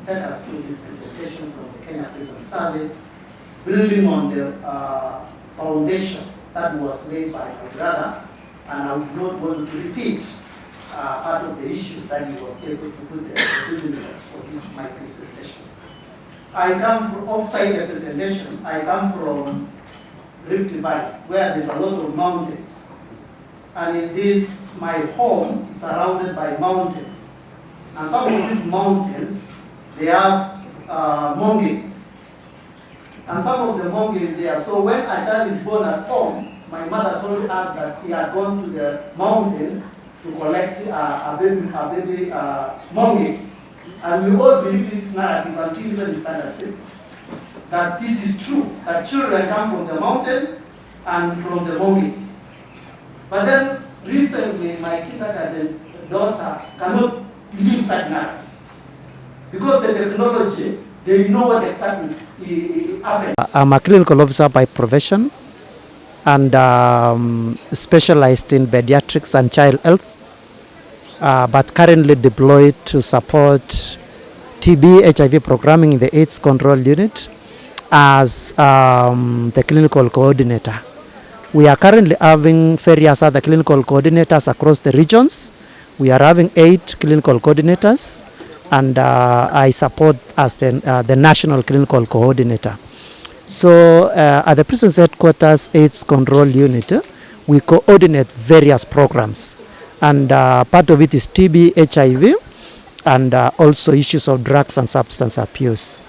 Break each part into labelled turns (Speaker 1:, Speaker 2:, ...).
Speaker 1: take us through this presentation from the Kenya Prison Service, building on the foundation that was laid by my brother, and I would not want to repeat part of the issues that he was able to put there for this my presentation. I come from offside the presentation. I come from Rift Valley, where there's a lot of mountains. And in this, my home is surrounded by mountains. And some of these mountains, they have monkeys. And some of the monkeys there. So when a child is born at home, my mother told us that he had gone to the mountain to collect a baby monkey. And we all believe this narrative until even standard 6, that this is true, that children come from the mountain and from the monkeys. But then recently, my kindergarten daughter cannot believe such narratives because the technology, they know what exactly happened.
Speaker 2: I'm a clinical officer by profession and specialized in pediatrics and child health, but currently deployed to support TB HIV programming in the AIDS control unit as the clinical coordinator. We are currently having various other clinical coordinators across the regions. We are having 8 clinical coordinators, and I support as the national clinical coordinator. So at the Prisons Headquarters AIDS Control Unit, we coordinate various programs, and part of it is TB, HIV, and also issues of drugs and substance abuse.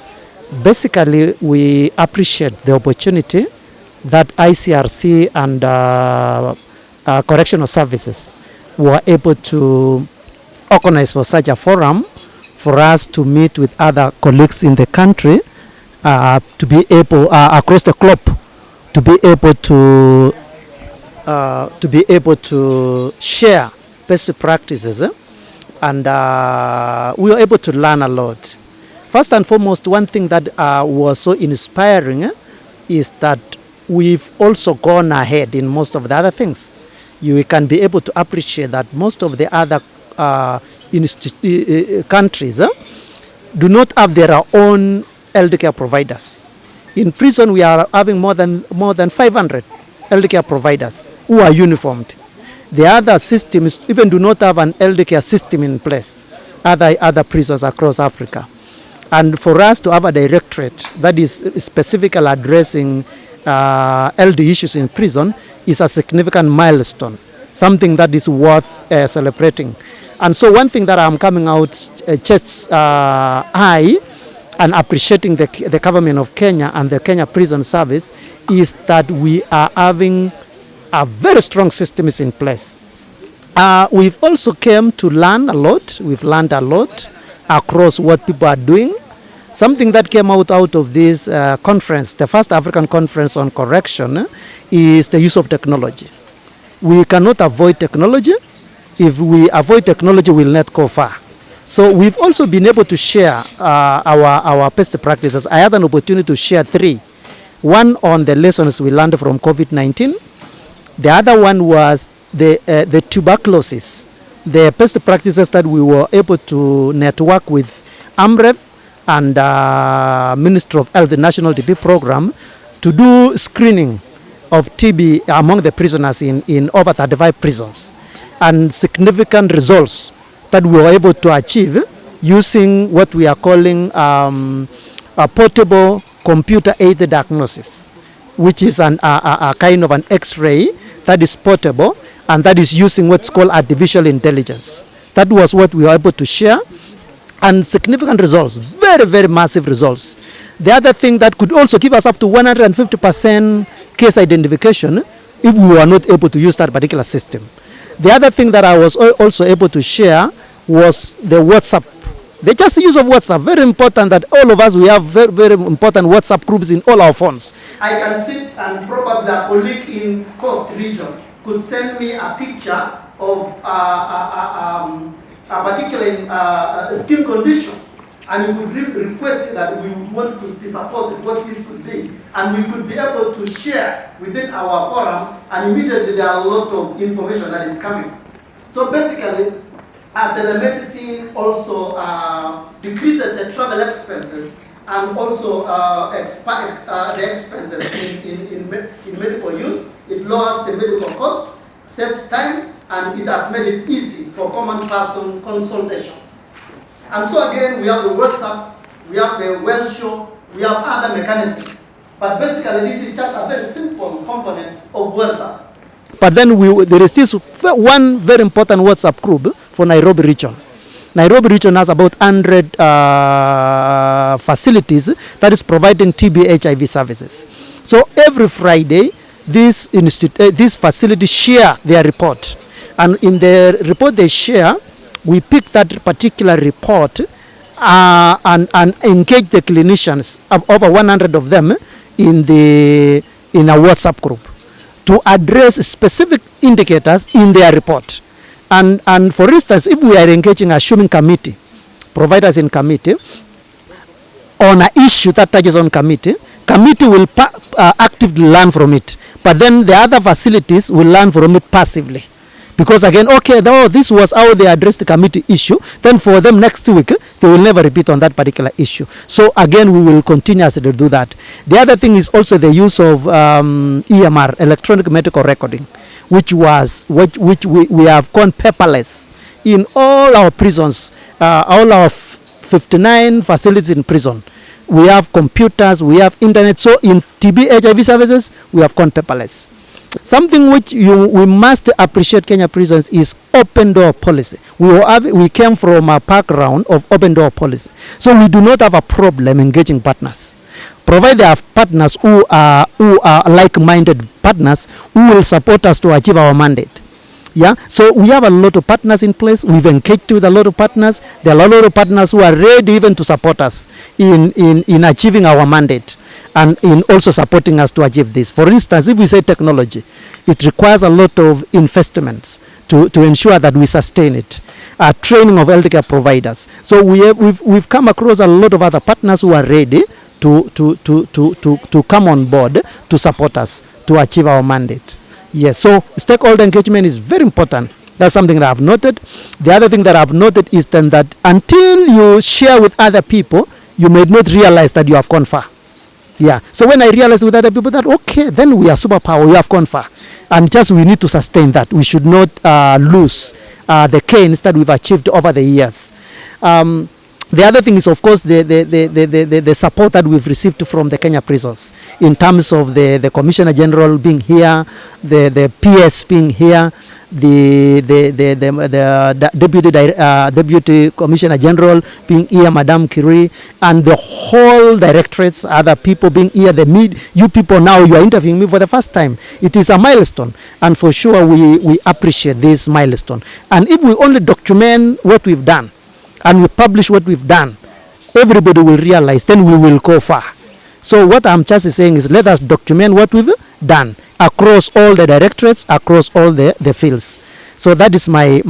Speaker 2: Basically, we appreciate the opportunity that ICRC and correctional services were able to organize for such a forum for us to meet with other colleagues in the country, to be able across the globe to be able to share best practices, and we were able to learn a lot. First and foremost, one thing that was so inspiring is that we've also gone ahead in most of the other things. You can be able to appreciate that most of the other countries do not have their own elder care providers. In prison, we are having more than 500 elder care providers who are uniformed. The other systems even do not have an elder care system in place, other prisons across Africa. And for us to have a directorate that is specifically addressing LD issues in prison is a significant milestone, something that is worth celebrating. And so one thing that I'm coming out chest high and appreciating the government of Kenya and the Kenya Prison Service is that we are having a very strong system is in place. We've also came to learn a lot. We've learned a lot across what people are doing. Something that came out of this conference, the first African conference on correction, is the use of technology. We cannot avoid technology. If we avoid technology, we'll not go far. So we've also been able to share our best practices. I had an opportunity to share 3. One on the lessons we learned from COVID-19. The other one was the tuberculosis, the best practices that we were able to network with AMREF and Ministry of Health, the National TB Program, to do screening of TB among the prisoners in over 35 prisons, and significant results that we were able to achieve using what we are calling a portable computer-aided diagnosis, which is a kind of an X-ray that is portable and that is using what's called artificial intelligence. That was what we were able to share, and significant results, very, very massive results. The other thing that could also give us up to 150% case identification if we were not able to use that particular system. The other thing that I was also able to share was the WhatsApp. The just use of WhatsApp, very important that all of us, we have very, very important WhatsApp groups in all our phones.
Speaker 1: I can sit and probably a colleague in Coast region could send me a picture of a particular skin condition, and we would request that we would want to be supported what this could be, and we could be able to share within our forum, and immediately there are a lot of information that is coming. So basically, telemedicine also decreases the travel expenses and also the expenses in medical use. It lowers the medical costs, saves time, and it has made it easy for common person consultations. And so again, we have the WhatsApp, we have the well show, we have other mechanisms. But basically, this is just a very simple component of WhatsApp.
Speaker 2: But then there is this one very important WhatsApp group for Nairobi region. Nairobi region has about 100 facilities that is providing TB HIV services. So every Friday, these facilities share their report. And in the report they share, we pick that particular report and engage the clinicians, over 100 of them, in a WhatsApp group to address specific indicators in their report. And for instance, if we are engaging a assuming committee, providers in committee, on an issue that touches on committee will actively learn from it. But then the other facilities will learn from it passively. Because again, okay, this was how they addressed the committee issue, then for them next week, they will never repeat on that particular issue. So again, we will continuously do that. The other thing is also the use of EMR, electronic medical recording, which we have gone paperless in all our prisons, all our 59 facilities in prison. We have computers, we have internet. So in TB HIV services, we have gone paperless. Something which we must appreciate Kenya prisons is open door policy. We came from a background of open door policy. So we do not have a problem engaging partners. Provided they have partners who are like-minded partners who will support us to achieve our mandate. Yeah, so we have a lot of partners in place. We've engaged with a lot of partners. There are a lot of partners who are ready even to support us in achieving our mandate, and in also supporting us to achieve this. For instance, if we say technology, it requires a lot of investments to ensure that we sustain it. Training of healthcare providers. So we've come across a lot of other partners who are ready to come on board to support us to achieve our mandate. Yes, so stakeholder engagement is very important. That's something that I've noted. The other thing that I've noted is then that until you share with other people, you may not realize that you have gone far. Yeah. So when I realize with other people that, okay, then we are superpower, we have gone far. And just we need to sustain that. We should not lose the gains that we've achieved over the years. The other thing is, of course, the support that we've received from the Kenya prisons in terms of the Commissioner General being here, the PS being here, the Deputy Commissioner General being here, Madam Kiri, and the whole directorates, other people being here, you people now, you are interviewing me for the first time. It is a milestone, and for sure we appreciate this milestone. And if we only document what we've done, and we publish what we've done, everybody will realize, then we will go far. So what I'm just saying is, let us document what we've done across all the directorates, across all the fields. So that is my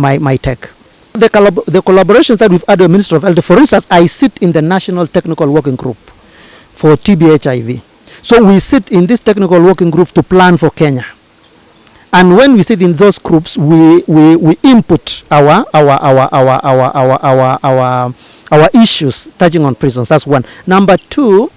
Speaker 2: take. The collaborations that we've had with the Minister of Health, for instance, I sit in the National Technical Working Group for TB HIV. So we sit in this technical working group to plan for Kenya. And when we sit in those groups, we input our issues touching on prisons. That's one. Number two,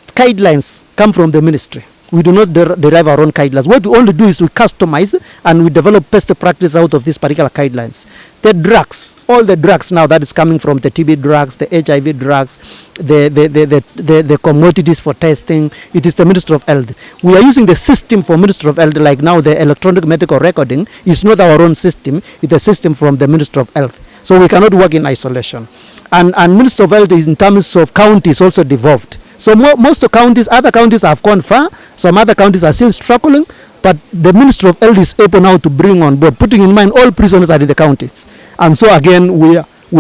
Speaker 2: guidelines come from the ministry. We do not derive our own guidelines. What we only do is we customize and we develop best practice out of these particular guidelines. The drugs, all the drugs now that is coming from the TB drugs, the HIV drugs, the commodities for testing, it is the Ministry of Health. We are using the system for Ministry of Health, like now the electronic medical recording is not our own system, it's a system from the Ministry of Health. So we cannot work in isolation. And Ministry of Health is in terms of counties also devolved. So most of counties, other counties have gone far, some other counties are still struggling, but the Ministry of Health is able now to bring on board, putting in mind all prisoners are in the counties. And so again, we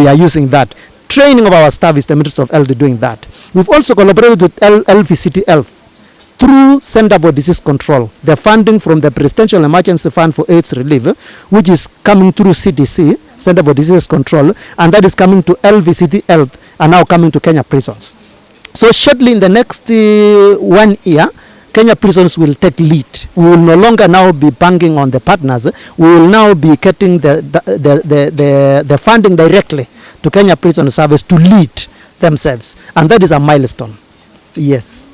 Speaker 2: are using that. Training of our staff is the Ministry of Health doing that. We've also collaborated with LVCT Health through Center for Disease Control, the funding from the Presidential Emergency Fund for AIDS Relief, which is coming through CDC, Center for Disease Control, and that is coming to LVCT Health and now coming to Kenya prisons. So shortly in the next 1 year, Kenya Prisons will take lead. We will no longer now be banking on the partners. We will now be getting the funding directly to Kenya Prison Service to lead themselves. And that is a milestone. Yes.